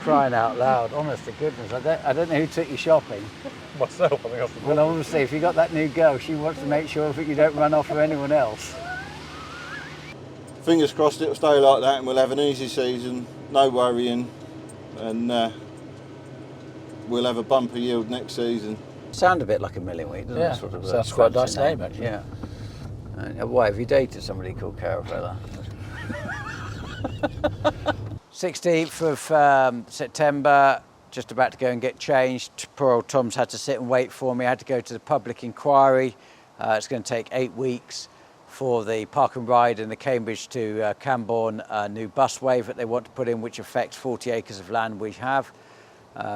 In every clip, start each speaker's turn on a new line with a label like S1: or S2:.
S1: crying out loud, honest to goodness. I don't know who took you shopping.
S2: Myself, I think I forgot.
S1: Well, obviously, if you got that new girl, she wants to make sure that you don't run off with anyone else.
S3: Fingers crossed it'll stay like that and we'll have an easy season, no worrying, and we'll have a bumper yield next season.
S1: Sound a bit like a milling weed, doesn't
S2: Yeah,
S1: it? Sort of
S2: sounds quite a nice
S1: fancy
S2: name, actually.
S1: Yeah. Why, have you dated somebody called Caravella? 16th of September, just about to go and get changed. Poor old Tom's had to sit and wait for me. I had to go to the public inquiry. It's going to take 8 weeks for the park and ride in the Cambridge to Camborne new busway that they want to put in, which affects 40 acres of land we have.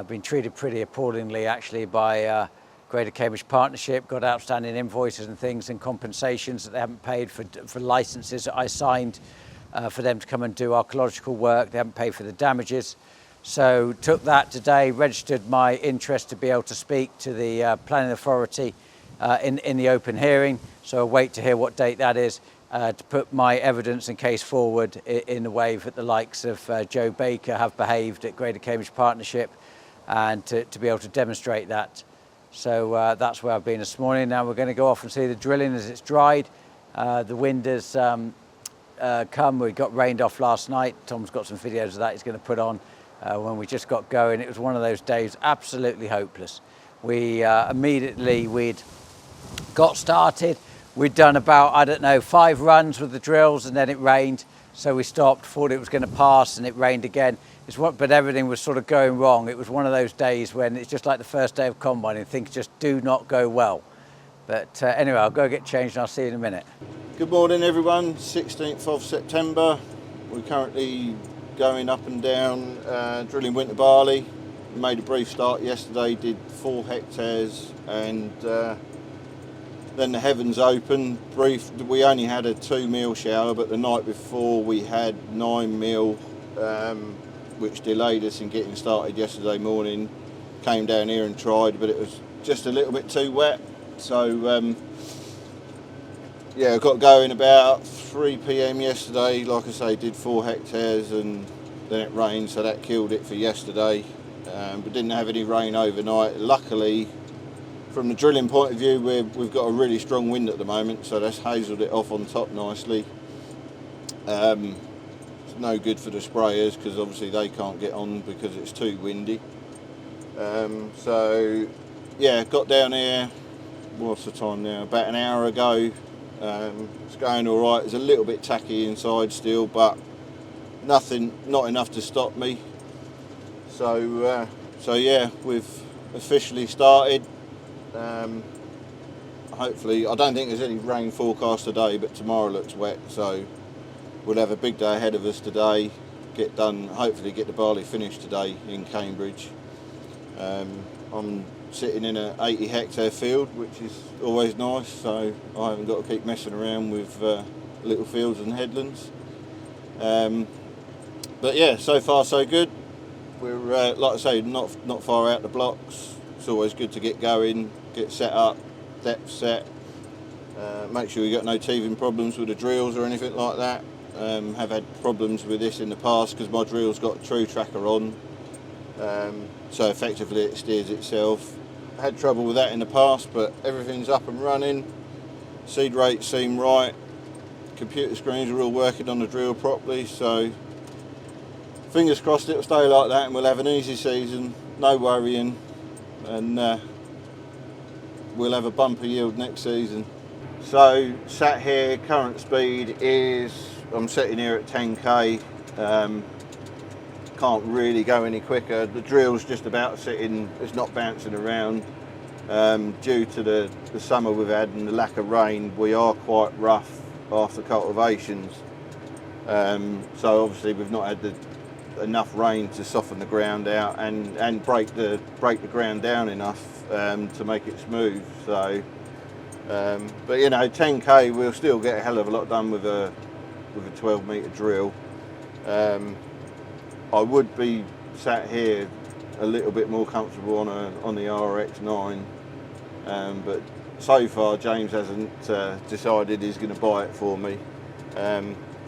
S1: Been treated pretty appallingly actually by Greater Cambridge Partnership, got outstanding invoices and things and compensations that they haven't paid for licences that I signed for them to come and do archaeological work. They haven't paid for the damages. So took that today, registered my interest to be able to speak to the Planning Authority in the open hearing. So I'll wait to hear what date that is to put my evidence and case forward in the way that the likes of Joe Baker have behaved at Greater Cambridge Partnership, and to be able to demonstrate that. So that's where I've been this morning. Now we're going to go off and see the drilling as it's dried. The wind has come. We got rained off last night. Tom's got some videos of that he's going to put on when we just got going. It was one of those days absolutely hopeless. We immediately we'd got started. We'd done about, I don't know, 5 runs with the drills and then it rained. So we stopped, thought it was going to pass and it rained again. But everything was sort of going wrong. It was one of those days when it's just like the first day of combining. Things just do not go well. But anyway, I'll go get changed and I'll see you in a minute.
S3: Good morning everyone, 16th of September. We're currently going up and down drilling winter barley. We made a brief start yesterday, did 4 hectares and then the heavens opened. We only had a 2 mil shower, but the night before we had 9 mil, which delayed us in getting started yesterday morning. Came down here and tried, but it was just a little bit too wet. So yeah, I got going about 3 p.m. yesterday. Like I say, did 4 hectares and then it rained, so that killed it for yesterday. But didn't have any rain overnight. Luckily, from the drilling point of view, we've got a really strong wind at the moment, so that's hazeled it off on top nicely. It's no good for the sprayers because obviously they can't get on because it's too windy. So yeah, got down here, what's the time now? About an hour ago. It's going all right. It's a little bit tacky inside still, but not enough to stop me. So yeah, we've officially started. Hopefully, I don't think there's any rain forecast today, but tomorrow looks wet, so we'll have a big day ahead of us today. Get done, hopefully get the barley finished today in Cambridge. I'm sitting in an 80 hectare field, which is always nice, so I haven't got to keep messing around with little fields and headlands. But yeah, so far so good. We're, like I say, not far out the blocks. It's always good to get going, get set up, depth set, make sure you got no teething problems with the drills or anything like that. Have had problems with this in the past because my drill's got a true tracker on, so effectively it steers itself. Had trouble with that in the past, but everything's up and running. Seed rates seem right. Computer screens are all working on the drill properly, so fingers crossed it'll stay like that and we'll have an easy season, no worrying, and we'll have a bumper yield next season. So sat here, current speed is, I'm sitting here at 10k, can't really go any quicker. The drill's just about sitting, it's not bouncing around. Due to the summer we've had and the lack of rain, we are quite rough after cultivations. So obviously we've not had enough rain to soften the ground out and break the ground down enough to make it smooth. So, but you know, 10k we'll still get a hell of a lot done with a 12 metre drill. I would be sat here a little bit more comfortable on the RX9, but so far James hasn't decided he's going to buy it for me.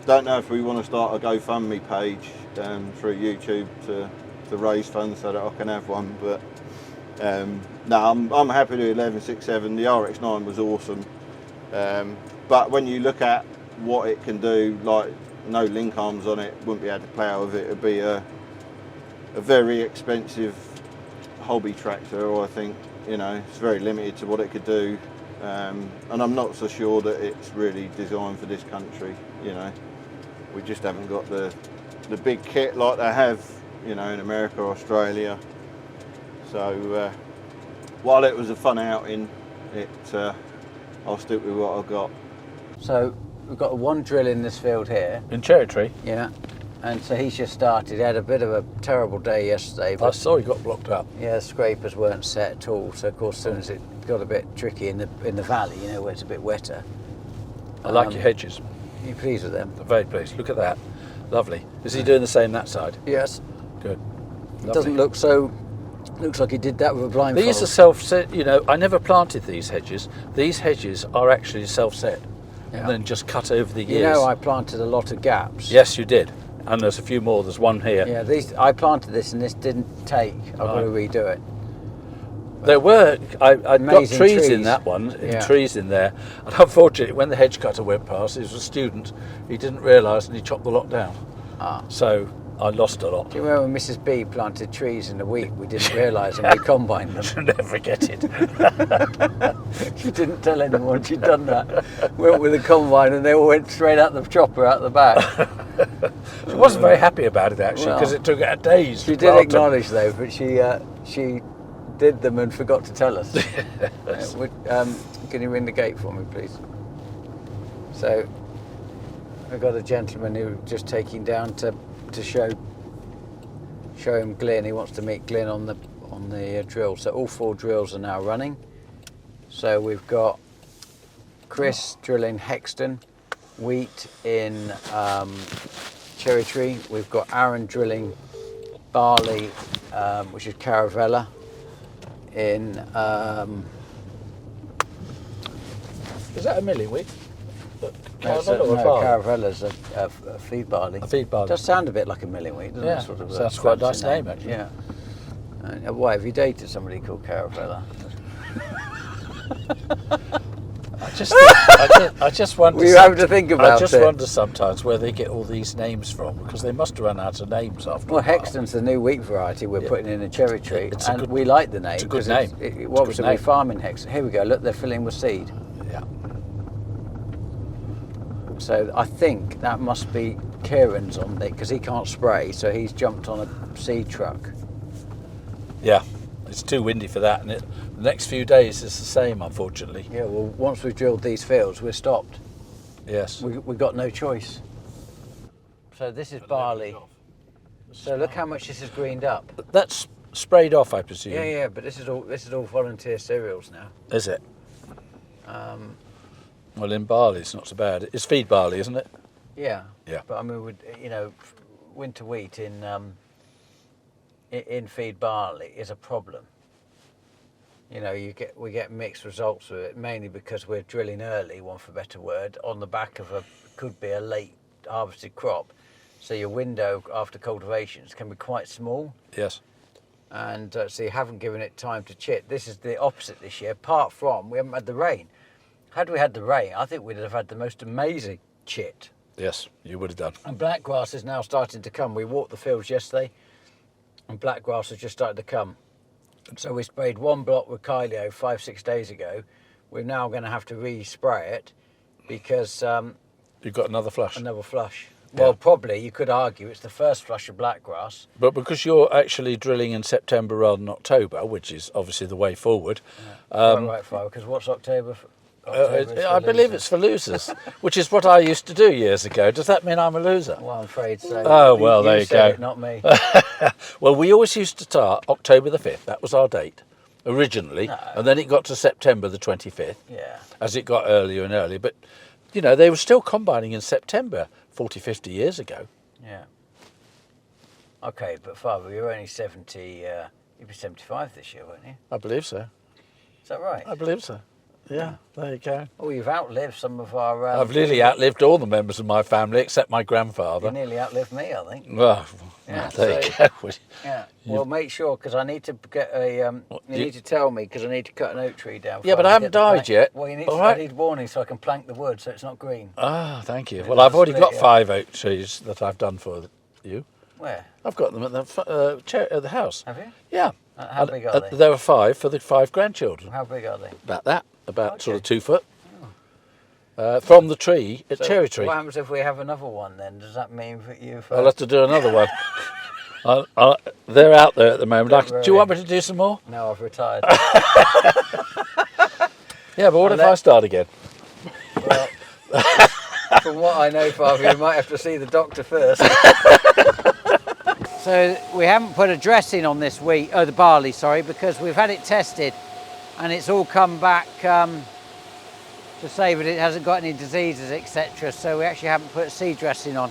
S3: Don't know if we want to start a GoFundMe page through YouTube to to raise funds so that I can have one. But no, I'm happy with 1167. The RX9 was awesome, but when you look at what it can do, like no link arms on it, wouldn't be able to plough with it. It'd be a very expensive hobby tractor, I think. You know, it's very limited to what it could do, and I'm not so sure that it's really designed for this country. You know, we just haven't got the big kit like they have, you know, in America or Australia. So while it was a fun outing, I'll stick with what I've got.
S1: So we've got one drill in this field here.
S2: In Cherry Tree?
S1: Yeah. And so he's just started. He had a bit of a terrible day yesterday.
S2: I saw he got blocked up.
S1: Yeah, the scrapers weren't set at all. So of course, as soon as it got a bit tricky in the valley, you know, where it's a bit wetter.
S2: I like your hedges.
S1: Are you pleased with them?
S2: I'm very pleased. Look at that. Lovely. Is he doing the same that side?
S1: Yes.
S2: Good.
S1: It doesn't look so. Looks like he did that with a blindfold.
S2: These are self-set. You know, I never planted these hedges. These hedges are actually self-set, and then just cut over the years.
S1: You know, I planted a lot of gaps.
S2: Yes, you did. And there's a few more. There's one here.
S1: Yeah, I planted this and this didn't take. I've got to redo it.
S2: There were, I got trees in that one, trees in there. And unfortunately, when the hedge cutter went past, he was a student, he didn't realise and he chopped the lot down. So I lost a lot.
S1: Do you remember when Mrs. B planted trees in a week? We didn't realise and we combined them.
S2: I'll never forget it.
S1: She didn't tell anyone she'd done that. Went with a combine and they all went straight out the chopper out the back.
S2: She wasn't very happy about it actually, because it took her days.
S1: She did acknowledge though, but she did them and forgot to tell us. Can you ring the gate for me, please? So I've got a gentleman who just taking down to show him Glyn. He wants to meet Glyn on the drill. So all 4 drills are now running. So we've got Chris drilling Hexton, wheat in Cherry Tree. We've got Aaron drilling barley, which is Caravella, in.
S2: Is that a millie wheat?
S1: Caravella's a feed barley.
S2: A feed barley.
S1: It does sound a bit like a milling wheat, doesn't it? Sort of
S2: sounds quite a nice name actually.
S1: Yeah. Why, have you dated somebody called Caravella?
S2: I just wonder.
S1: We have to think about it.
S2: I just wonder sometimes where they get all these names from, because they must have run out of names after.
S1: Well, Hexton's the new wheat variety we're putting in a Cherry Tree, and we like the name.
S2: It's a good name.
S1: Obviously, we farm in Hexton. Here we go. Look, they're filling with seed.
S2: Yeah.
S1: So I think that must be Kieran's on there, because he can't spray, so he's jumped on a seed truck.
S2: Yeah, it's too windy for that, and the next few days is the same, unfortunately.
S1: Yeah, well, once we've drilled these fields, we're stopped.
S2: Yes.
S1: We've got no choice. So this is barley. So look how much this is greened up.
S2: That's sprayed off, I presume.
S1: Yeah, but this is all volunteer cereals now.
S2: Is it? Well, in barley, it's not so bad. It's feed barley, isn't it?
S1: Yeah.
S2: Yeah.
S1: But I mean, winter wheat in feed barley is a problem. You know, we get mixed results with it, mainly because we're drilling early, one for a better word, on the back of could be a late harvested crop. So your window after cultivations can be quite small.
S2: Yes.
S1: And so you haven't given it time to chit. This is the opposite this year, apart from we haven't had the rain. Had we had the rain, I think we'd have had the most amazing chit.
S2: Yes, you would have done.
S1: And black grass is now starting to come. We walked the fields yesterday, and black grass has just started to come. So we sprayed one block with Kylio 5-6 days ago. We're now going to have to re-spray it because
S2: you've got another flush.
S1: Another flush.
S2: Yeah.
S1: Well, probably you could argue it's the first flush of black grass.
S2: But because you're actually drilling in September rather than October, which is obviously the way forward.
S1: Right, because what's October?
S2: I believe it's for losers, which is what I used to do years ago. Does that mean I'm a loser?
S1: Well, I'm afraid so.
S2: Oh, well, there you go.
S1: It, not me.
S2: Well, we always used to start October the 5th. That was our date originally. No. And then it got to September the 25th.
S1: Yeah.
S2: As it got earlier and earlier. But, you know, they were still combining in September 40, 50 years ago.
S1: Yeah. Okay, but Father, you're only 70, you'll be 75 this year, won't you?
S2: I believe so.
S1: Is that right?
S2: I believe so. Yeah, there you go.
S1: Oh, you've outlived some of our...
S2: I've nearly outlived all the members of my family except my grandfather.
S1: You nearly outlived me, I think.
S2: Well,
S1: Yeah,
S2: there you go.
S1: Yeah. Well, make sure, because I need to get a... you need to tell me, because I need to cut an oak tree down.
S2: Yeah, but I haven't died yet.
S1: Well, you need to, I need warning so I can plank the wood so it's not green.
S2: Ah, thank you. Well, I've already got 5 oak trees that I've done for you.
S1: Where?
S2: I've got them at the house.
S1: Have you?
S2: Yeah.
S1: How big are they?
S2: There were 5 for the 5 grandchildren.
S1: How big are they?
S2: About that. About sort of 2 foot. From the tree, a cherry tree.
S1: What happens if we have another one then? Does that mean that you've...
S2: I'll have to do another one. They're out there at the moment. Do you want me to do some more?
S1: No, I've retired.
S2: Yeah, but what if I start again?
S1: Well, from what I know, Father, you might have to see the doctor first. So we haven't put a dressing on this wheat, the barley, sorry, because we've had it tested and it's all come back to say that it hasn't got any diseases, etc. So we actually haven't put a seed dressing on.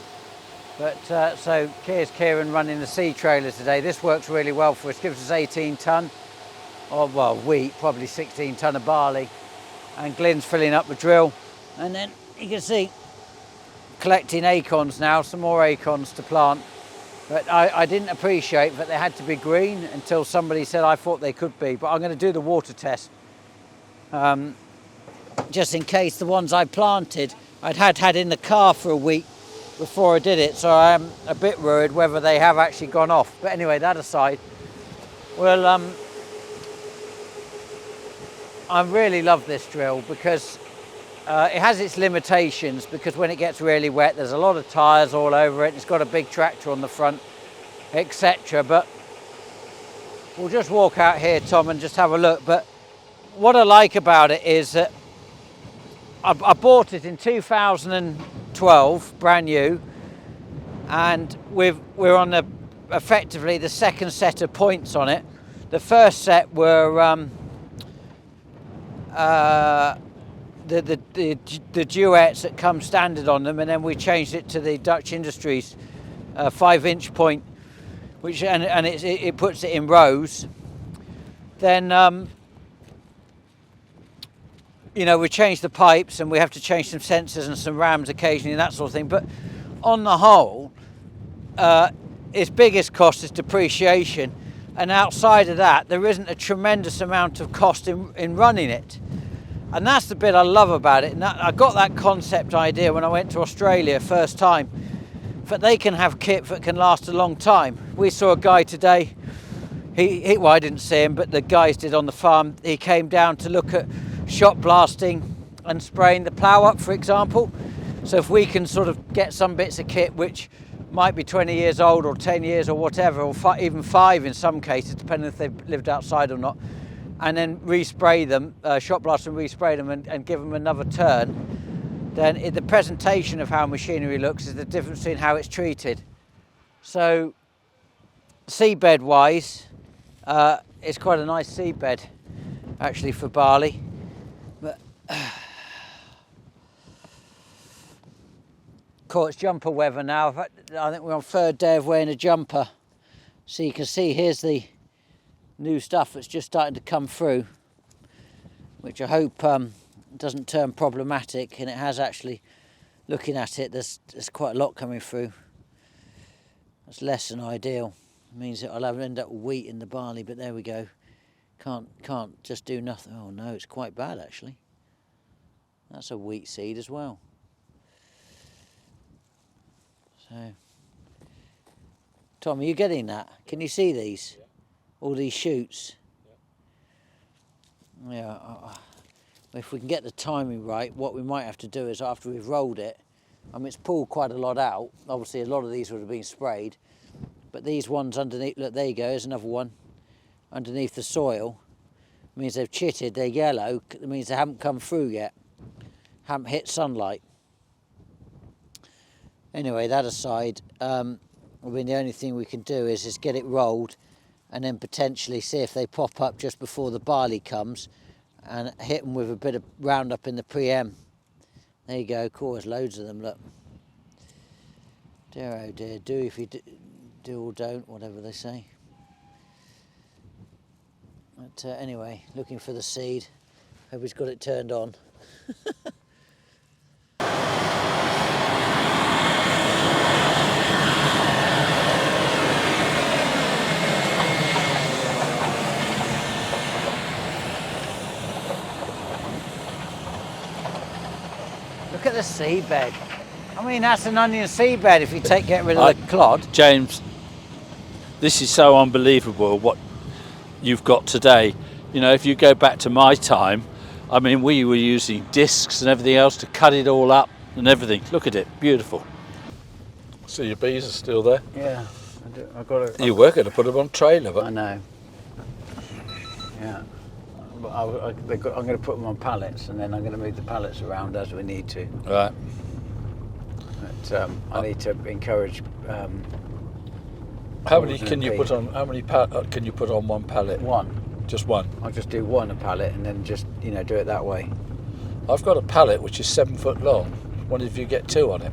S1: But so here's Kieran running the seed trailer today. This works really well for us. Gives us 18 tonne, or well, wheat, probably 16 tonne of barley. And Glyn's filling up the drill. And then you can see collecting acorns now, some more acorns to plant. But I didn't appreciate that they had to be green until somebody said I thought they could be. But I'm going to do the water test. Just in case the ones I planted I'd had in the car for a week before I did it, so I'm a bit worried whether they have actually gone off. But anyway, that aside, well, I really love this drill because it has its limitations, because when it gets really wet there's a lot of tyres all over it, it's got a big tractor on the front, etc. But we'll just walk out here, Tom, and just have a look. But what I like about it is that I bought it in 2012, brand new, and we're on effectively the second set of points on it. The first set were the duets that come standard on them, and then we changed it to the Dutch Industries 5-inch point, which and it puts it in rows. Then you know, we change the pipes and we have to change some sensors and some rams occasionally and that sort of thing. But on the whole, its biggest cost is depreciation. And outside of that, there isn't a tremendous amount of cost in running it. And that's the bit I love about it. And I got that concept idea when I went to Australia first time, that they can have kit that can last a long time. We saw a guy today, well, I didn't see him, but the guys did on the farm. He came down to look at shot blasting and spraying the plough up, for example. So if we can sort of get some bits of kit which might be 20 years old or 10 years or whatever, or even 5 in some cases, depending if they've lived outside or not, and then respray them, shot blast and respray them and give them another turn, then the presentation of how machinery looks is the difference between how it's treated. So seedbed wise, it's quite a nice seedbed actually for barley. But of course, it's jumper weather now. I think we're on 3rd day of wearing a jumper. So you can see here's the new stuff that's just starting to come through, which I hope doesn't turn problematic. And it has actually, looking at it, there's quite a lot coming through. That's less than ideal. It means that I'll end up with wheat in the barley, but there we go. Can't just do nothing. Oh no, it's quite bad actually. That's a wheat seed as well. So, Tom, are you getting that? Can you see these? Yeah. All these shoots? Yeah. If we can get the timing right, what we might have to do is after we've rolled it, I mean it's pulled quite a lot out. Obviously a lot of these would have been sprayed, but these ones underneath, look, there you go, there's another one. Underneath the soil, means they've chitted, they're yellow, it means they haven't come through yet, haven't hit sunlight. Anyway, that aside, I mean the only thing we can do is get it rolled and then potentially see if they pop up just before the barley comes and hit them with a bit of Roundup in the pre-em. There you go, of course, loads of them, look. Dear oh dear, do if you do or don't, whatever they say. But anyway, looking for the seed. Hope he's got it turned on. Look at the seedbed. I mean, that's an onion seedbed if you get rid of the clod.
S2: James, this is so unbelievable what you've got today. You know, if you go back to my time, I mean, we were using discs and everything else to cut it all up and everything. Look at it, beautiful. So your bees are still there?
S1: Yeah, I've got to.
S2: You were going to put them on trailer, but
S1: I know. Yeah. I'm going to put them on pallets, and then I'm going to move the pallets around as we need to.
S2: right.
S1: But I need to encourage.
S2: How many can you put on? How many can you put on one pallet?
S1: One.
S2: Just one.
S1: I'll just do one a pallet, and then just do it that way.
S2: I've got a pallet which is 7 foot long. Wonder if you get two on it.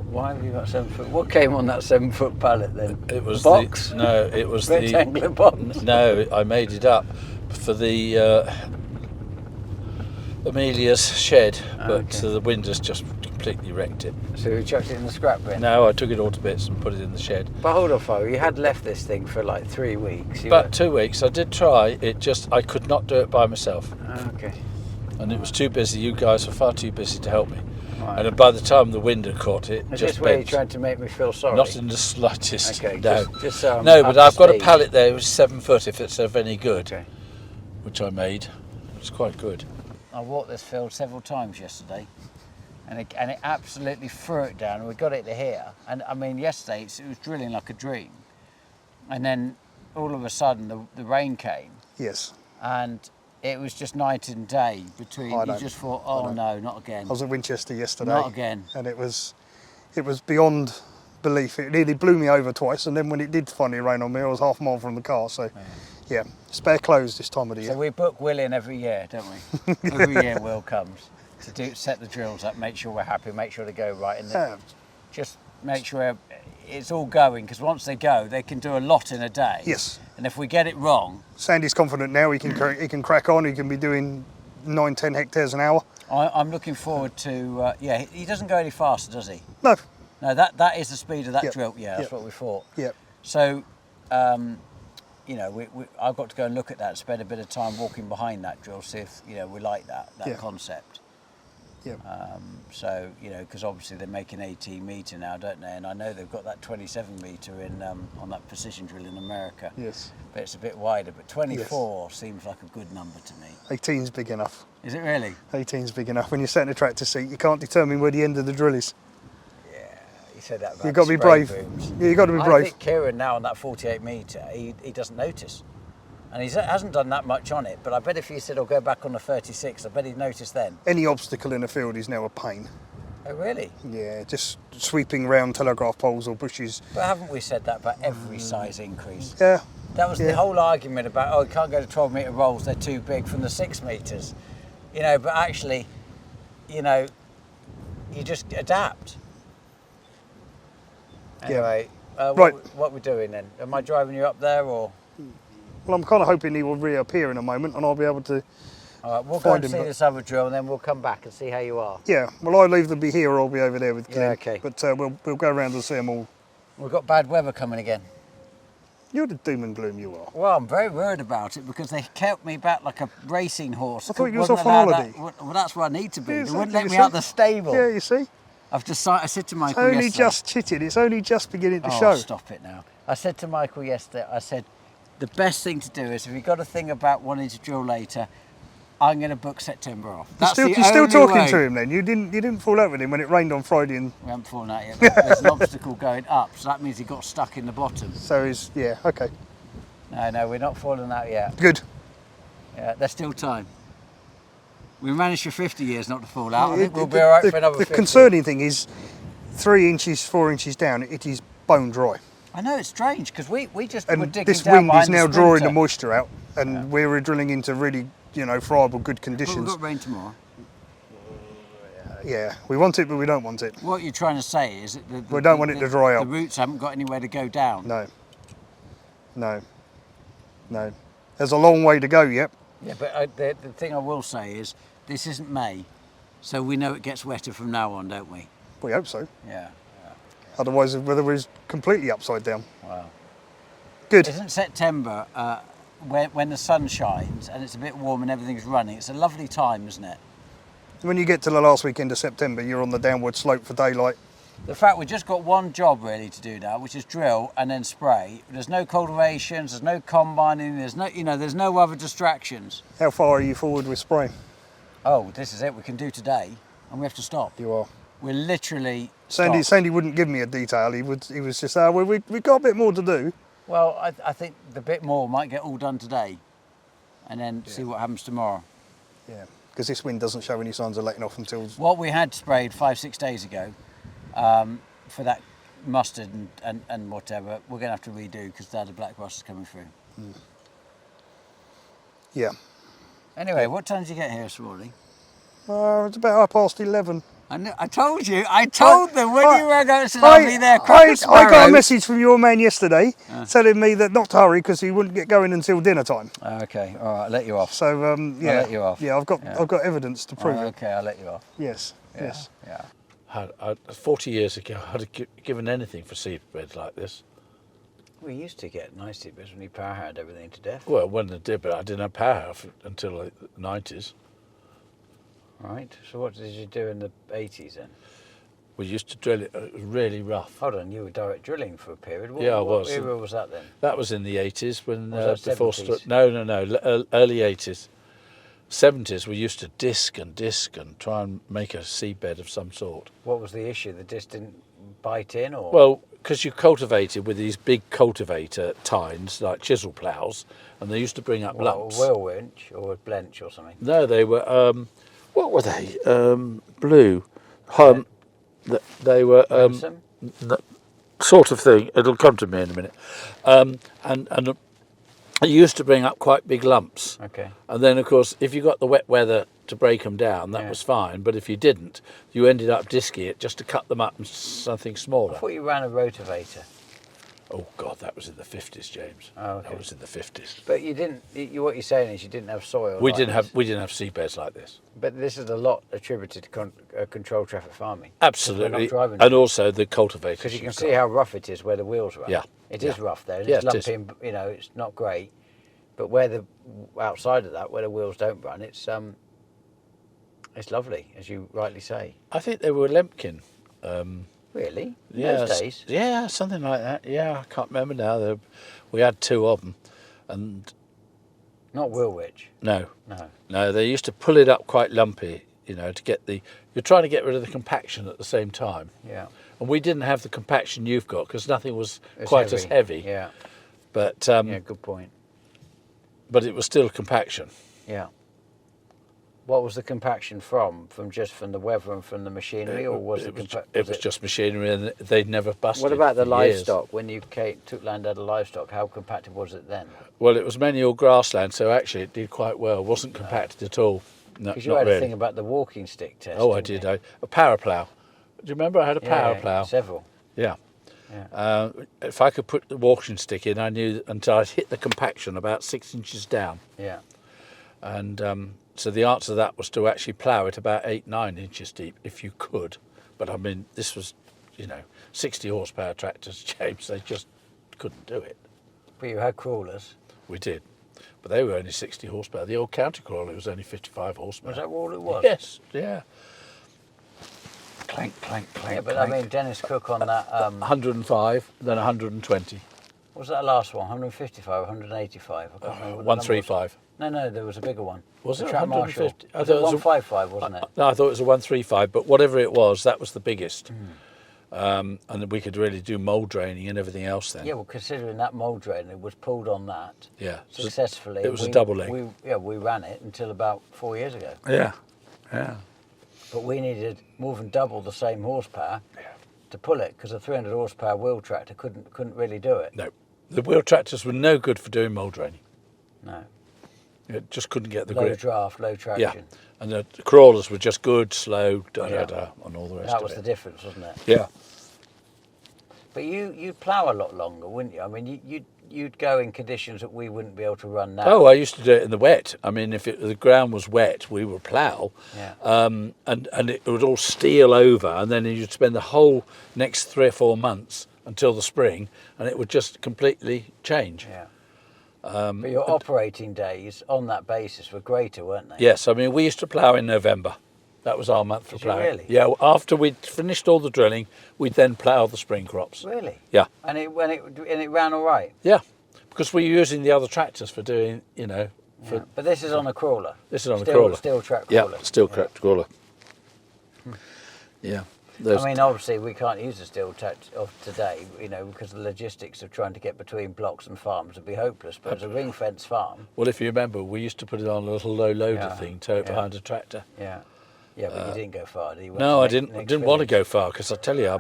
S1: Why have you got 7 foot? What came on that 7 foot pallet then?
S2: It was
S1: the box.
S2: No, it was
S1: rectangular box.
S2: No, I made it up for the Amelia's shed, but the wind has just completely wrecked it.
S1: So you chucked it in the scrap bin?
S2: No, I took it all to bits and put it in the shed.
S1: But hold on, Fo, you had left this thing for like 3 weeks.
S2: About 2 weeks. I did try. I could not do it by myself.
S1: Okay.
S2: And it was too busy. You guys were far too busy to help me.
S1: Right.
S2: And by the time the wind had caught it,
S1: Is
S2: just
S1: this where you
S2: bent.
S1: tried to make me feel sorry?
S2: Not in the slightest.
S1: Okay,
S2: no.
S1: just so I'm
S2: no,
S1: up
S2: but
S1: to
S2: I've got a
S1: speed.
S2: pallet there. It was 7 foot if it's of any good,
S1: Okay.
S2: which I made. It's quite good.
S1: I walked this field several times yesterday, and it absolutely threw it down. We got it to here, and I mean, yesterday it was drilling like a dream, and then all of a sudden the rain came.
S4: Yes.
S1: And it was just night and day between. You just thought, oh no, not again.
S4: I was at Winchester yesterday.
S1: Not again.
S4: And it was beyond belief. It nearly blew me over twice, and then when it did finally rain on me, I was half a mile from the car. So, yeah, spare clothes this time of the year.
S1: So we book Will in every year, don't we? Every year Will comes to set the drills up, make sure we're happy, make sure they go right, and just make sure it's all going. Because once they go, they can do a lot in a day.
S4: Yes.
S1: And if we get it wrong,
S4: Sandy's confident now. He can crack on. He can be doing 9-10 hectares an hour.
S1: I'm looking forward to. He doesn't go any faster, does he?
S4: No.
S1: No, that is the speed of that drill. Yeah, that's what we thought.
S4: Yeah.
S1: So, I've got to go and look at that, spend a bit of time walking behind that drill, see if we like that concept.
S4: Yeah.
S1: So because obviously they're making 18 metre now, don't they? And I know they've got that 27 metre in on that precision drill in America.
S4: Yes.
S1: But it's a bit wider. But 24 seems like a good number to me.
S4: 18's big enough.
S1: Is it really?
S4: 18's big enough. When you're sat in a tractor seat, you can't determine where the end of the drill is.
S1: Yeah, you said that about
S4: You've got to be
S1: spray
S4: brave.
S1: booms.
S4: Yeah, you've got to be
S1: I
S4: brave.
S1: think Kieran now on that 48 metre, he doesn't notice. And he hasn't done that much on it, but I bet if he said, go back on the 36, I bet he'd notice then.
S4: Any obstacle in the field is now a pain.
S1: Oh, really?
S4: Yeah, just sweeping round telegraph poles or bushes.
S1: But haven't we said that about every size increase?
S4: Yeah.
S1: That was the whole argument about, you can't go to 12 metre rolls, they're too big from the 6 metres. But actually, you just adapt. Anyway,
S4: right.
S1: What we're doing then? Am I driving you up there or?
S4: Well, I'm kind of hoping he will reappear in a moment and I'll be able to
S1: All right, we'll go and see this other drill and then we'll come back and see how you are.
S4: Yeah, well, I'll either be here or I'll be over there with Glenn.
S1: Yeah, okay.
S4: But we'll go around and see them all.
S1: We've got bad weather coming again.
S4: You're the doom and gloom you are.
S1: Well, I'm very worried about it because they kept me back like a racing horse.
S4: I thought you was off on holiday.
S1: Well, that's where I need to be.
S4: Yeah,
S1: They wouldn't
S4: exactly,
S1: let me out the stable.
S4: Yeah, you see?
S1: I said to Michael
S4: It's only
S1: yesterday.
S4: just chitted. It's only just beginning to
S1: Oh,
S4: show.
S1: stop it now. I said to Michael yesterday, I said, the best thing to do is if you've got a thing about wanting to drill later, I'm going to book September off.
S4: You're still talking to him then? You didn't fall out with him when it rained on Friday and...
S1: We haven't fallen out yet. But there's an obstacle going up, so that means he got stuck in the bottom.
S4: So okay.
S1: No, we're not falling out yet.
S4: Good.
S1: Yeah, there's still time. We managed for 50 years not to fall out. I think we'll be all right for another 50.
S4: The concerning thing is 3 inches, 4 inches down, it is bone dry.
S1: I know, it's strange, because we just
S4: And
S1: were digging
S4: this
S1: down
S4: wind is
S1: behind
S4: now
S1: the
S4: drawing the
S1: Sprinter.
S4: moisture out and we're drilling into really, friable, good
S1: But we've
S4: conditions.
S1: got rain tomorrow.
S4: Yeah, we want it, but we don't want it.
S1: What you're trying to say is that
S4: We don't want it to dry
S1: the
S4: out.
S1: roots haven't got anywhere to go down.
S4: No. There's a long way to go yet.
S1: Yeah, but the thing I will say is, this isn't May, so we know it gets wetter from now on, don't we?
S4: We hope so.
S1: Yeah.
S4: Otherwise, the weather is completely upside down.
S1: Wow.
S4: Good.
S1: Isn't September, when the sun shines and it's a bit warm and everything's running, it's a lovely time, isn't it?
S4: When you get to the last weekend of September, you're on the downward slope for daylight.
S1: The fact we've just got one job really to do now, which is drill and then spray. There's no cultivations, there's no combining, there's no other distractions.
S4: How far are you forward with spraying?
S1: Oh, this is it. We can do today, and we have to stop.
S4: You are.
S1: We're literally
S4: Sandy wouldn't give me a detail. He was just, well, we've got a bit more to do.
S1: Well, I think the bit more might get all done today, and then see what happens tomorrow.
S4: Yeah, because this wind doesn't show any signs of letting off until...
S1: What we had sprayed 5-6 days ago for that mustard and whatever, we're going to have to redo because the other black rust is coming through.
S4: Yeah.
S1: Anyway, what time did you get here this morning?
S4: It's about 11:30.
S1: I told you. I told them when you rang up and said I'll be there.
S4: I got a message from your man yesterday telling me that not to hurry because he wouldn't get going until dinner time.
S1: Okay, all right, I'll let you off.
S4: So yeah,
S1: I'll let you off.
S4: Yeah, I've got evidence to prove it.
S1: Okay, I'll let you off.
S4: Yes,
S1: Yeah,
S4: yes.
S1: Yeah.
S2: 40 years ago, I'd have given anything for seedbeds like this.
S1: We used to get nice seedbeds when we power had everything to death.
S2: Well, when I did, but I didn't have power until the 90s.
S1: Right. So what did you do in the 80s then?
S2: We used to drill it. It was really rough.
S1: Hold on, you were direct drilling for a period.
S2: Yeah, I was.
S1: What era was that then?
S2: That was in the 80s when
S1: Was that
S2: before
S1: 70s?
S2: No, early 80s. 70s we used to disc and try and make a seedbed of some sort.
S1: What was the issue? The disc didn't bite in, or?
S2: Well, because you cultivated with these big cultivator tines like chisel ploughs, and they used to bring up lumps.
S1: A wheel winch or a blench or something.
S2: No, they were what were they? Blue. They were sort of thing. It'll come to me in a minute. And it used to bring up quite big lumps.
S1: Okay.
S2: And then, of course, if you got the wet weather to break them down, that was fine. But if you didn't, you ended up disking it just to cut them up into something smaller.
S1: I thought you ran a rotavator.
S2: Oh God, that was in the 50s, James.
S1: Oh, okay.
S2: That was in the 50s.
S1: But you didn't. What you're saying is you didn't have soil.
S2: We
S1: like
S2: didn't
S1: this.
S2: have seedbeds like this.
S1: But this is a lot attributed to controlled traffic farming.
S2: Absolutely,
S1: driving
S2: and also the cultivators.
S1: Because you can see how rough it is where the wheels run.
S2: Yeah.
S1: It is rough there. And
S2: Yeah,
S1: it's
S2: it is.
S1: lumpy. You know, it's not great. But where the outside of that, where the wheels don't run, it's lovely, as you rightly say.
S2: I think they were Lemkin.
S1: Really? In
S2: Yeah,
S1: those days?
S2: yeah, something like that. Yeah, I can't remember now. We had two of them, and
S1: Not wheel witch.
S2: no,
S1: No.
S2: they used to pull it up quite lumpy. You know, to get you're trying to get rid of the compaction at the same time.
S1: Yeah.
S2: And we didn't have the compaction you've got because nothing was
S1: It's
S2: quite as heavy.
S1: Yeah.
S2: But
S1: Yeah. Good point.
S2: but it was still compaction.
S1: Yeah. What was the compaction from? From the weather and from the machinery, or was it?
S2: It was just machinery, and they'd never busted.
S1: What about the
S2: for years.
S1: livestock? When you took land out of livestock, how compacted was it then?
S2: Well, it was mainly all grassland, so actually it did quite well. It wasn't compacted at all. No,
S1: Because you
S2: not
S1: had
S2: really.
S1: a thing about the walking stick test.
S2: Oh, I
S1: didn't
S2: did.
S1: you?
S2: A power plough. Do you remember I had a power plough?
S1: Several.
S2: Yeah.
S1: Yeah.
S2: If I could put the walking stick in, I knew until I'd hit the compaction about 6 inches down.
S1: Yeah.
S2: And so the answer to that was to actually plough it about 8-9 inches deep, if you could. But I mean, this was, 60 horsepower tractors, James. They just couldn't do it.
S1: But you had crawlers.
S2: We did. But they were only 60 horsepower. The old counter crawler was only 55 horsepower.
S1: Was that all it was?
S2: Yes, yeah. Clank, clank, clank,
S1: Yeah, but
S2: clank.
S1: I mean, Dennis Cook on that.
S2: 105, then 120.
S1: What was that last one? 155, 185? I can't remember. what the number was.
S2: 135.
S1: No, there was a bigger one.
S2: Was
S1: The
S2: it
S1: Trap Marshall.
S2: 150? I
S1: Was
S2: thought
S1: it
S2: it was a-
S1: 155, wasn't it?
S2: No, I thought it was a 135, but whatever it was, that was the biggest. And we could really do mould draining and everything else then.
S1: Yeah, well, considering that mould drain, it was pulled on that
S2: Yeah.
S1: successfully.
S2: It was a double leg.
S1: We ran it until about 4 years ago.
S2: Yeah, yeah.
S1: But we needed more than double the same horsepower to pull it, because a 300 horsepower wheel tractor couldn't really do it.
S2: No, the wheel tractors were no good for doing mould draining.
S1: No.
S2: It just couldn't get the
S1: Low
S2: grip.
S1: draft, low traction.
S2: Yeah, and the crawlers were just good, slow, and all the rest
S1: That
S2: of
S1: was
S2: it.
S1: the difference, wasn't it?
S2: Yeah.
S1: But you plough a lot longer, wouldn't you? I mean, you'd go in conditions that we wouldn't be able to run now.
S2: Oh, I used to do it in the wet. I mean, if the ground was wet, we would plough,
S1: Yeah.
S2: and it would all steel over, and then you'd spend the whole next 3 or 4 months until the spring, and it would just completely change.
S1: Yeah. But your operating days on that basis were greater, weren't they?
S2: Yes, I mean, we used to plough in November. That was our month for
S1: Did you
S2: ploughing.
S1: really?
S2: Yeah, after we'd finished all the drilling, we'd then plough the spring crops.
S1: Really?
S2: Yeah.
S1: And it ran all right.
S2: Yeah, because we're using the other tractors for doing,
S1: Yeah. But this is on a crawler.
S2: This is on
S1: a
S2: crawler.
S1: Steel track crawler.
S2: Yeah, steel track crawler. Yeah.
S1: I mean, obviously, we can't use the steel track of today, because the logistics of trying to get between blocks and farms would be hopeless. But as a ring fence farm.
S2: Well, if you remember, we used to put it on a little low loader thing, tow it behind a tractor.
S1: Yeah. Yeah, but you didn't go far, did you?
S2: No, I didn't. I didn't want to go far because I tell you,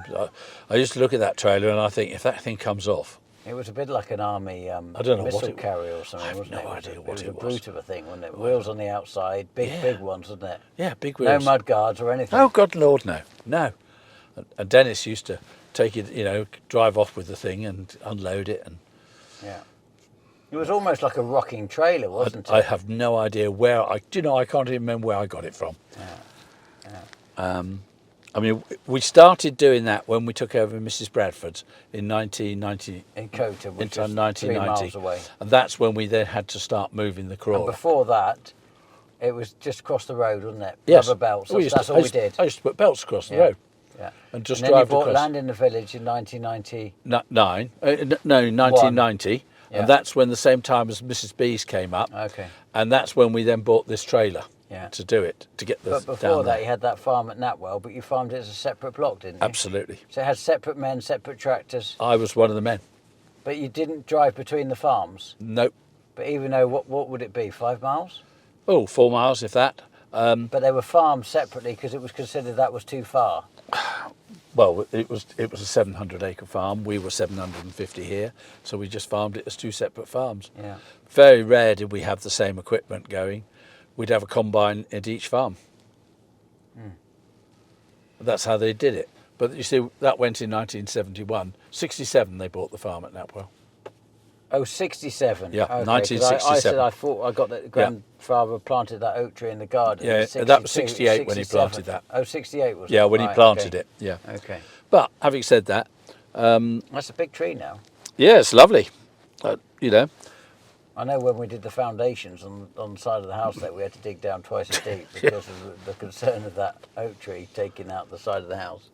S2: I used to look at that trailer and I think if that thing comes off.
S1: It was a bit like an army
S2: I don't know
S1: missile
S2: what it,
S1: carrier or something,
S2: I have
S1: wasn't
S2: no
S1: it?
S2: idea what
S1: it was.
S2: it
S1: A
S2: was.
S1: brute of a thing, wasn't it? Wheels on the outside, big ones, wasn't it?
S2: Yeah, big
S1: No
S2: wheels.
S1: mud guards or anything.
S2: Oh God, Lord, no, no. And Dennis used to take it, drive off with the thing and unload it, and
S1: Yeah. It was almost like a rocking trailer, wasn't it?
S2: I have no idea where I can't even remember where I got it from. I mean, we started doing that when we took over Mrs. Bradford's in 1990.
S1: In Cota, which
S2: in
S1: is
S2: 1990,
S1: 3 miles away.
S2: and that's when we then had to start moving the
S1: And
S2: crawler.
S1: before that, it was just across the road, wasn't it?
S2: Yes,
S1: Rubber belts.
S2: We used
S1: That's
S2: to-
S1: all
S2: I
S1: we
S2: used-
S1: did.
S2: I used to put belts across the
S1: Yeah.
S2: road
S1: Yeah.
S2: and just
S1: And then you
S2: drive
S1: bought
S2: across.
S1: land in the village in 1990.
S2: No, 1990,
S1: Yeah.
S2: and that's when the same time as Mrs. B's came up,
S1: Okay.
S2: and that's when we then bought this trailer
S1: Yeah.
S2: to do it, to get the
S1: But before
S2: down
S1: that,
S2: there.
S1: you had that farm at Natwell, but you farmed it as a separate block, didn't you?
S2: Absolutely.
S1: So it had separate men, separate tractors,
S2: I was one of the men.
S1: but you didn't drive between the farms.
S2: Nope.
S1: But even though, what would it be, 5 miles?
S2: Oh, 4 miles, if that.
S1: But they were farmed separately because it was considered that was too far.
S2: Well, it was a 700-acre farm. We were 750 here, so we just farmed it as 2 separate farms.
S1: Yeah.
S2: Very rare did we have the same equipment going. We'd have a combine at each farm. That's how they did it. But you see, that went in 1971. 67, they bought the farm at Natwell.
S1: Oh, 67.
S2: Yeah,
S1: Okay, 'cause
S2: 1967.
S1: I said I thought I got that grandfather planted that oak tree in the garden.
S2: Yeah,
S1: in
S2: that was
S1: 62,
S2: 68 when he
S1: 67.
S2: planted that.
S1: Oh, 68 was it?
S2: Yeah, when he
S1: Right,
S2: planted
S1: okay.
S2: it. Yeah.
S1: Okay.
S2: But having said that,
S1: That's a big tree now.
S2: yeah, it's lovely.
S1: I know when we did the foundations on the side of the house there, we had to dig down twice as deep because of the concern of that oak tree taking out the side of the house.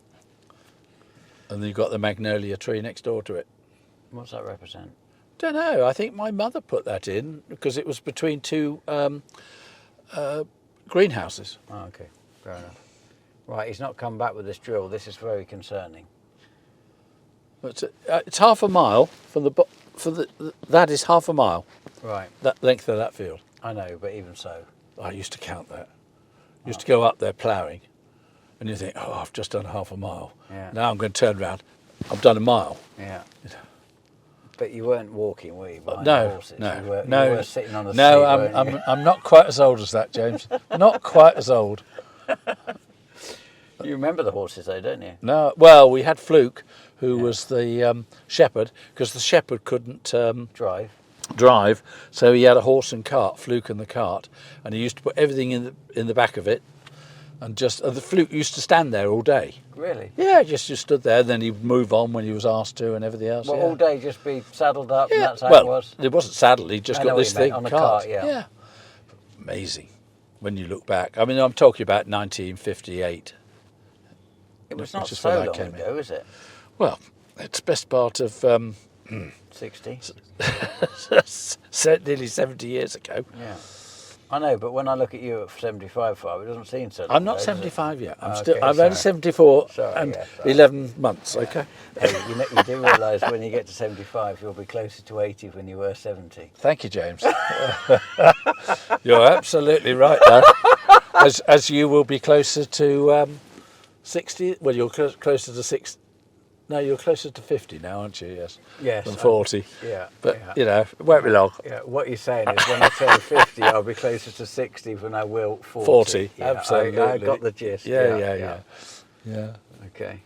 S2: And you've got the magnolia tree next door to it.
S1: What's that represent?
S2: Don't know. I think my mother put that in because it was between 2 greenhouses.
S1: Oh, okay, fair enough. Right, he's not come back with this drill. This is very concerning.
S2: But it's half a mile from that is half a mile.
S1: Right,
S2: That length of that field.
S1: I know, but even so.
S2: I used to count that. Used to go up there ploughing, and you think, oh, I've just done half a mile.
S1: Yeah.
S2: Now I'm going to turn around. I've done a mile.
S1: Yeah. But you weren't walking, were you? Behind the
S2: No,
S1: horses?
S2: no,
S1: You were,
S2: no,
S1: you were sitting on the seat,
S2: no.
S1: weren't you?
S2: I'm not quite as old as that, James. Not quite as old.
S1: You remember the horses, though, don't you?
S2: No. Well, we had Fluke, who was the shepherd, because the shepherd couldn't drive, so he had a horse and cart, Fluke and the cart, and he used to put everything in the back of it, and just the Fluke used to stand there all day.
S1: Really?
S2: Yeah, just stood there. Then he'd move on when he was asked to, and everything else.
S1: Well,
S2: yeah.
S1: all day just be saddled up, and
S2: Yeah.
S1: that's how
S2: Well,
S1: it was?
S2: it wasn't saddled. He just
S1: I know
S2: got
S1: what
S2: this
S1: you meant,
S2: thing
S1: on a
S2: cart.
S1: cart, yeah.
S2: Amazing when you look back. I mean, I'm talking about 1958.
S1: It was not
S2: which is
S1: so
S2: when I
S1: long
S2: came in.
S1: ago, is it?
S2: Well, it's best part of
S1: 60?
S2: nearly 70 years ago.
S1: Yeah. I know, but when I look at you at 75, it doesn't seem so long
S2: I'm not
S1: ago, does it?
S2: 75 yet. I'm
S1: Okay,
S2: only
S1: sorry.
S2: 74
S1: Sorry,
S2: and
S1: yeah, sorry.
S2: 11 months. Okay.
S1: Hey, you do realise when you get to 75, you'll be closer to 80 than you were 70.
S2: Thank you, James. You're absolutely right there. As you will be closer to 60. Well, you're closer to 60. No, you're closer to 50 now, aren't you? Yes.
S1: Yes.
S2: Than 40.
S1: Yeah.
S2: But,
S1: yeah.
S2: it won't be long.
S1: Yeah, what you're saying is when I turn 50, I'll be closer to 60 than I will 40.
S2: 40,
S1: Yeah,
S2: absolutely.
S1: I got the gist.
S2: Yeah.
S1: Okay.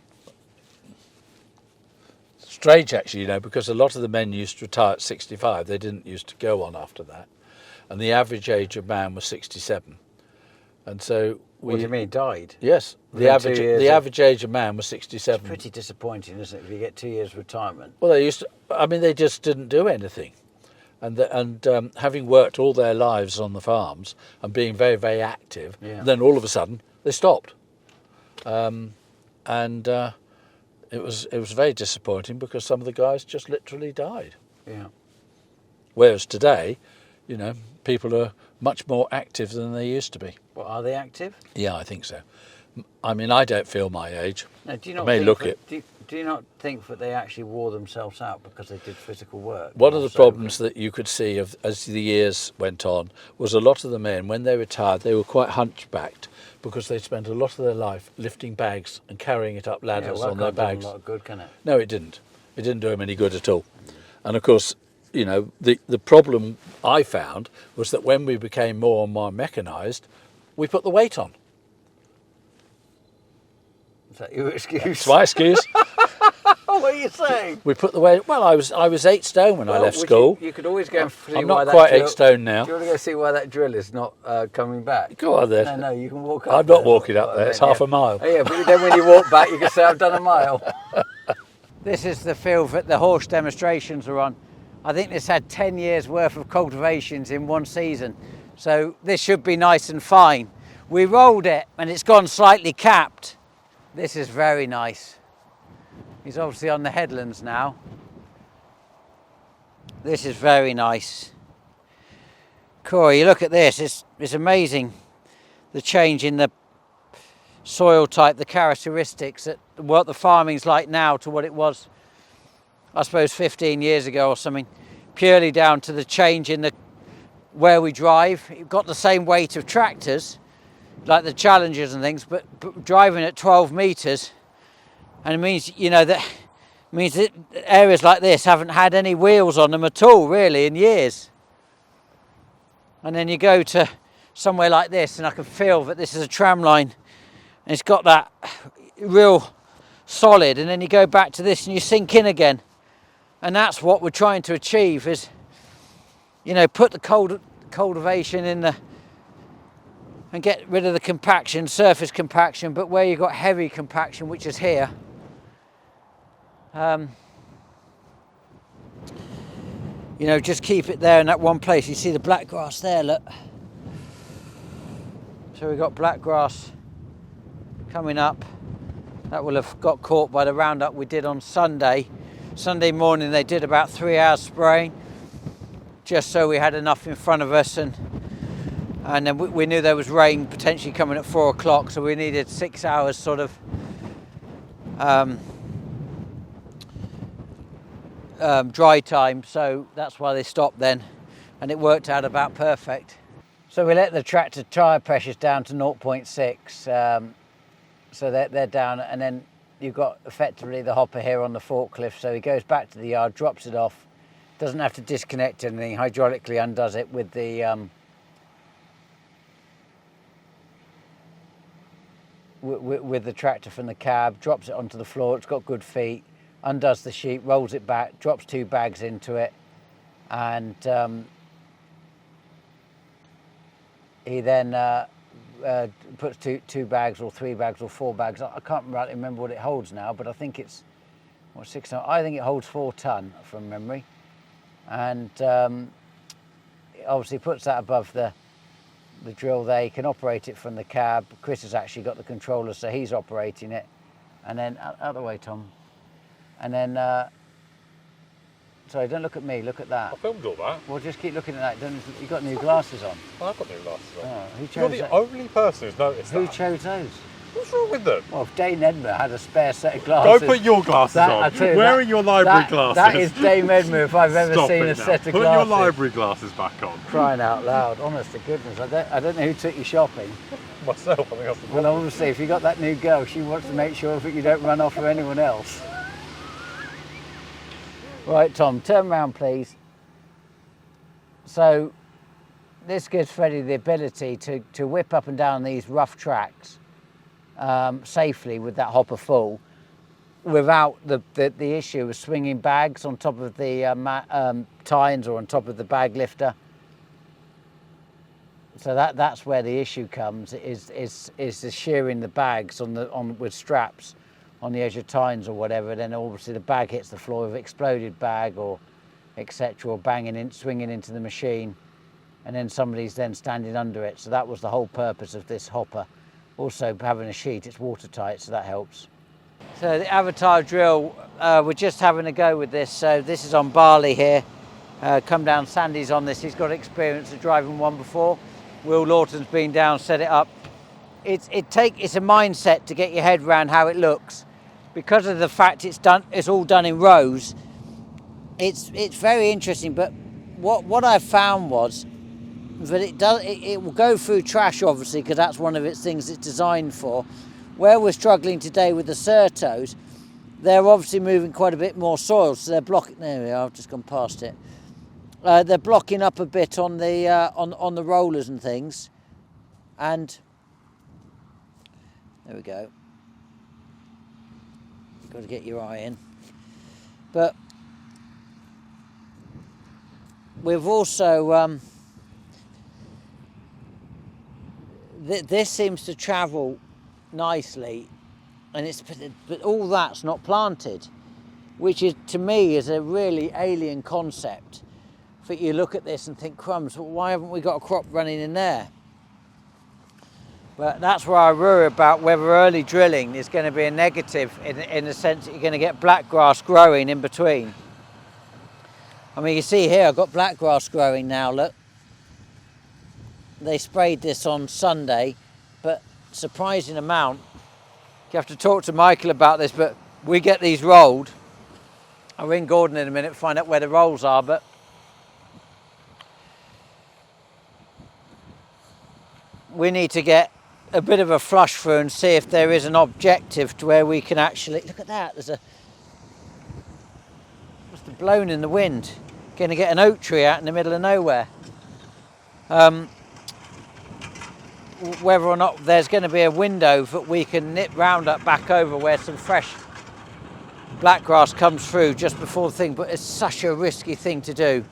S2: strange actually, because a lot of the men used to retire at 65. They didn't used to go on after that. And the average age of man was 67. And so
S1: What do you mean, died?
S2: Yes, the
S1: Within
S2: average age of man was 67.
S1: It's pretty disappointing, isn't it, if you get 2 years retirement?
S2: Well, they just didn't do anything. And having worked all their lives on the farms and being very, very active, then all of a sudden they stopped. And it was very disappointing because some of the guys just literally died.
S1: Yeah.
S2: Whereas today, people are much more active than they used to be.
S1: Well, are they active?
S2: Yeah, I think so. I mean, I don't feel my age.
S1: Now, do you not
S2: I may
S1: think
S2: look
S1: that,
S2: it.
S1: Do you not think that they actually wore themselves out because they did physical work?
S2: One of the problems that you could see as the years went on was a lot of the men, when they retired, they were quite hunchbacked because they spent a lot of their life lifting bags and carrying it up ladders on their bags.
S1: A lot of good, can it?
S2: No, it didn't. It didn't do them any good at all. And of course, the problem I found was that when we became more and more mechanised, we put the weight on.
S1: Is that your excuse?
S2: That's my excuse.
S1: What are you saying?
S2: We put the weight. Well, I was 8 stone when I left school.
S1: You could always go and see
S2: I'm
S1: why
S2: not quite
S1: that drill,
S2: 8 stone now.
S1: Do you want to go see why that drill is not coming back?
S2: Go on then.
S1: No, you can walk up.
S2: I'm not walking up there. It's half a mile.
S1: Oh, yeah, but then when you walk back, you can say I've done a mile. This is the field that the Horsch demonstrations are on. I think this had 10 years worth of cultivations in one season. So this should be nice and fine. We rolled it and it's gone slightly capped. This is very nice. He's obviously on the headlands now. This is very nice. Corey, you look at this, it's amazing. The change in the soil type, the characteristics, what the farming's like now to what it was, I suppose, 15 years ago or something. Purely down to the change in where we drive. You've got the same weight of tractors, like the Challengers and things, but driving at 12 metres, and it means, that areas like this haven't had any wheels on them at all, really, in years. And then you go to somewhere like this, and I can feel that this is a tram line, and it's got that real solid, and then you go back to this and you sink in again. And that's what we're trying to achieve is, put the cultivation in and get rid of the compaction, surface compaction, but where you've got heavy compaction, which is here, just keep it there in that one place. You see the black grass there, look. So we've got black grass coming up. That will have got caught by the roundup we did on Sunday. Sunday morning they did about 3 hours spraying, just so we had enough in front of us, and then we knew there was rain potentially coming at 4 o'clock, so we needed 6 hours sort of dry time, so that's why they stopped then, and it worked out about perfect. So we let the tractor tyre pressures down to 0.6, so they're down, and then you've got effectively the hopper here on the forklift, so he goes back to the yard, drops it off, doesn't have to disconnect anything, hydraulically undoes it with the with the tractor from the cab, drops it onto the floor, it's got good feet, undoes the sheet, rolls it back, drops 2 bags into it, and he then puts two bags or 3 bags or 4 bags. I can't rightly remember what it holds now, but I think it's 6 ton. I think it holds 4 ton from memory, and obviously puts that above the drill there. You can operate it from the cab. Chris has actually got the controller, so he's operating it. And then out of the way, Tom. And then sorry, don't look at me, look at that.
S5: I filmed all that.
S1: Well, just keep looking at that. You've got new glasses on.
S5: I've got new glasses on.
S1: Oh, who chose
S5: You're the only person who's noticed
S1: Who
S5: that.
S1: chose those?
S5: What's wrong with them?
S1: Well, if Dame Edmer had a spare set of glasses.
S5: Go put your glasses on. Where are your library glasses?
S1: That is Dame Edmer if I've ever
S5: Stop
S1: seen
S5: it
S1: a
S5: now.
S1: set of
S5: Put
S1: glasses.
S5: your library glasses back on.
S1: Crying out loud, honest to goodness. I don't know who took you shopping.
S5: Myself, I think that's the
S1: Well, obviously, if you got that new girl, she wants to make sure that you don't run off with anyone else. Right, Tom, turn around, please. So, this gives Freddie the ability to whip up and down these rough tracks safely with that hopper full. without the issue of swinging bags on top of the tines or on top of the bag lifter. So that's where the issue comes, is the shearing the bags with straps on the edge of tines or whatever. Then obviously the bag hits the floor with exploded bag or etc., or swinging into the machine, and then somebody's then standing under it. So that was the whole purpose of this hopper. Also having a sheet, it's watertight, so that helps. So the Avatar drill, we're just having a go with this. So this is on barley here. Come down, Sandy's on this. He's got experience of driving one before. Will Lawton's been down, set it up. It's a mindset to get your head around how it looks, because of the fact it's all done in rows. It's very interesting. But what I found was that it will go through trash, obviously, because that's one of its things it's designed for. Where we're struggling today with the Sertos, they're obviously moving quite a bit more soil, so they're blocking. There we are. I've just gone past it. They're blocking up a bit on the rollers and things, and there we go. Got to get your eye in. But we've also this seems to travel nicely, and but all that's not planted, which is, to me, is a really alien concept. That you look at this and think, crumbs, why haven't we got a crop running in there? But that's where I worry about whether early drilling is going to be a negative in the sense that you're going to get black grass growing in between. I mean, you see here, I've got black grass growing now, look. They sprayed this on Sunday, but surprising amount. You have to talk to Michael about this, but we get these rolled. I'll ring Gordon in a minute, find out where the rolls are, but we need to get a bit of a flush through and see if there is an objective to where we can actually, look at that, must have blown in the wind. Going to get an oak tree out in the middle of nowhere. Whether or not there's going to be a window that we can nip round up back over where some fresh black grass comes through just before the thing, but it's such a risky thing to do,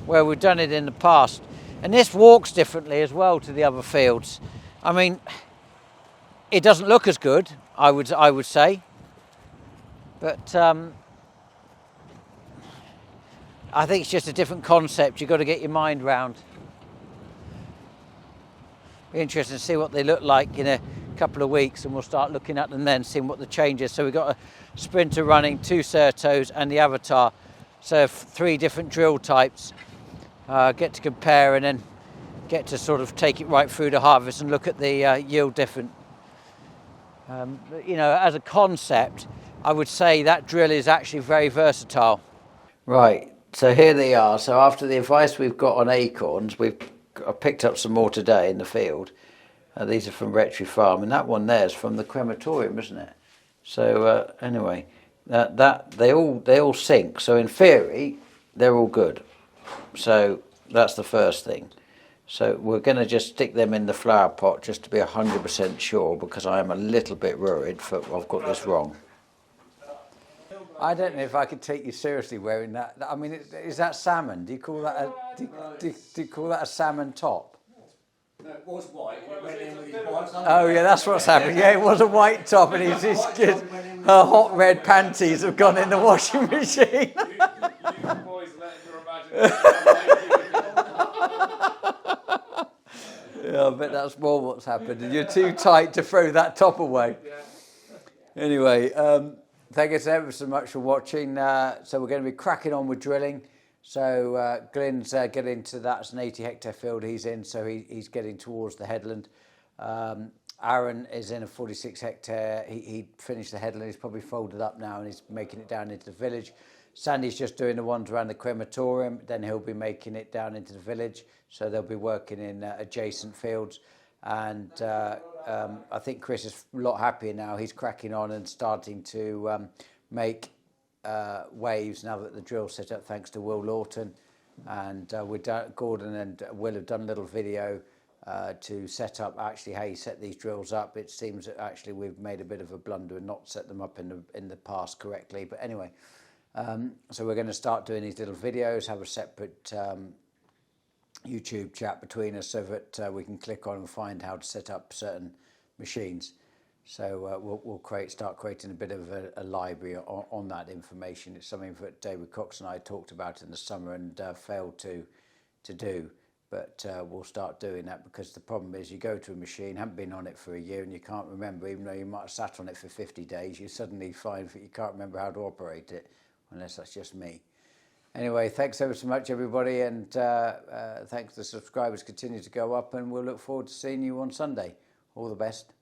S1: where we've done it in the past. And this walks differently as well to the other fields. I mean, it doesn't look as good, I would say, but I think it's just a different concept. You've got to get your mind round. Be interesting to see what they look like in a couple of weeks, and we'll start looking at them then, seeing what the change is. So we've got a Sprinter running, 2 Sertos and the Avatar, so 3 different drill types. Get to compare and then get to sort of take it right through the harvest and look at the yield difference. You know, as a concept, I would say that drill is actually very versatile. Right, so here they are. So after the advice we've got on acorns, I picked up some more today in the field. These are from Rectory Farm, and that one there is from the crematorium, isn't it? So anyway, they all sync. So in theory, they're all good. So that's the first thing. So we're going to just stick them in the flower pot just to be 100% sure, because I am a little bit worried that I've got this wrong. I don't know if I could take you seriously wearing that. I mean, is that salmon? Do you call that do you call that a salmon top?
S6: No, it was white. It went in with his white.
S1: Oh yeah, that's what's happened. Yeah, it was a white top, and her hot red panties have gone in the washing machine.
S6: You boys letting your imagination.
S1: Yeah, I bet that's more what's happened. And you're too tight to throw that top away. Anyway, thank you ever so much for watching. So we're going to be cracking on with drilling. So Glenn's getting to that. It's an 80-hectare field he's in, so he's getting towards the headland. Aaron is in a 46-hectare. He finished the headland. He's probably folded up now and he's making it down into the village. Sandy's just doing the ones around the crematorium. Then he'll be making it down into the village. So they'll be working in adjacent fields. And I think Chris is a lot happier now. He's cracking on and starting to make waves now that the drill's set up, thanks to Will Lawton. And Gordon and Will have done a little video to set up actually how you set these drills up. It seems that actually we've made a bit of a blunder and not set them up in the past correctly. But anyway, so we're going to start doing these little videos, have a separate YouTube chat between us so that we can click on and find how to set up certain machines. So we'll start creating a bit of a library on that information. It's something that David Cox and I talked about in the summer and failed to do. But we'll start doing that, because the problem is you go to a machine, haven't been on it for a year, and you can't remember, even though you might have sat on it for 50 days, you suddenly find that you can't remember how to operate it, unless that's just me. Anyway, thanks ever so much, everybody, and thanks. The subscribers continue to go up, and we'll look forward to seeing you on Sunday. All the best.